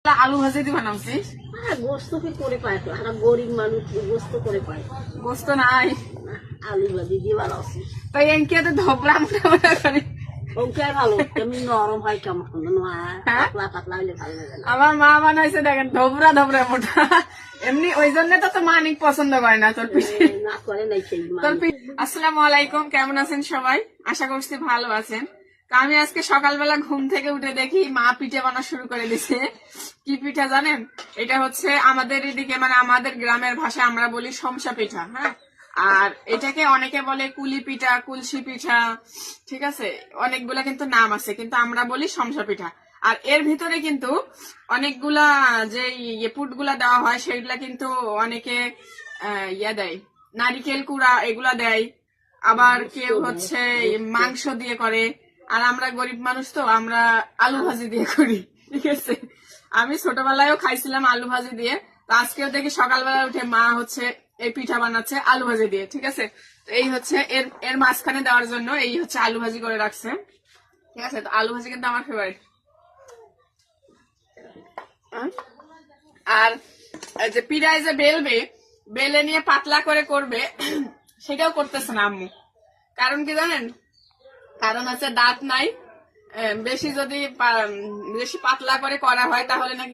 আলু ভাজি দি বানাচ্ছিস? গোস্ত কি করে পায় তো? আমরা গরিব মানুষ, গোস্ত করে পায়? গোস্ত নাই, আলু ভাজি দিয়ে বানাচ্ছি। তাই এনকে তো ধোকলা মোটা মোটা করে। ওকে ভালো, কেমনি নরম হয় কেমন হ্যাঁ? পাতলা পাতলা হইলে ভালো লাগে না। আমার মা বানাইছে দেখেন ধবরা ধবরা মোটা। এমনি ওই জন্য তো মানিক পছন্দ করে না তোর পিঠে। না করে নাই সেই তোর আসসালামু আলাইকুম, কেমন আছেন সবাই? আশা করছি ভালো আছেন। তো আমি আজকে সকালবেলা ঘুম থেকে উঠে দেখি মা পিঠে বানা শুরু করে দিছে। কি পিঠা জানেন? এটা হচ্ছে আমাদের এদিকে, মানে আমাদের গ্রামের ভাষায় আমরা বলি সমসা পিঠা। হ্যাঁ, আর এটাকে অনেকে বলে কুলি পিঠা, কুলসি পিঠা, ঠিক আছে, অনেকগুলা কিন্তু নাম আছে, কিন্তু আমরা বলি সমসা পিঠা। আর এর ভিতরে কিন্তু অনেকগুলা যে পুটগুলা দেওয়া হয় সেগুলা কিন্তু অনেকে দেয়, নারিকেল কুড়া এগুলা দেয়, আবার কেউ হচ্ছে মাংস দিয়ে করে, আর আমরা গরিব মানুষ তো আমরা আলু ভাজি দিয়ে করি। ঠিক আছে, আমি ছোটবেলায়ও খাইছিলাম আলু ভাজি দিয়ে, তো আজকেও দেখি সকালবেলা উঠে মা হচ্ছে এই পিঠা বানাচ্ছে আলু ভাজি দিয়ে। ঠিক আছে, তো এই হচ্ছে এর এর মাঝখানে দেওয়ার জন্য এই হচ্ছে আলু ভাজি করে রাখছে। ঠিক আছে, তো আলু ভাজি কিন্তু আমার ফেভারিট। আর যে পিড়ায় যে বেলবে, বেলে নিয়ে পাতলা করে করবে, সেটাও করতেছে না আম্মু। কারণ কি জানেন? কারণ হচ্ছে দাঁত নাই। বেশি যদি বেশি পাতলা করে করা হয় তাহলে নাকি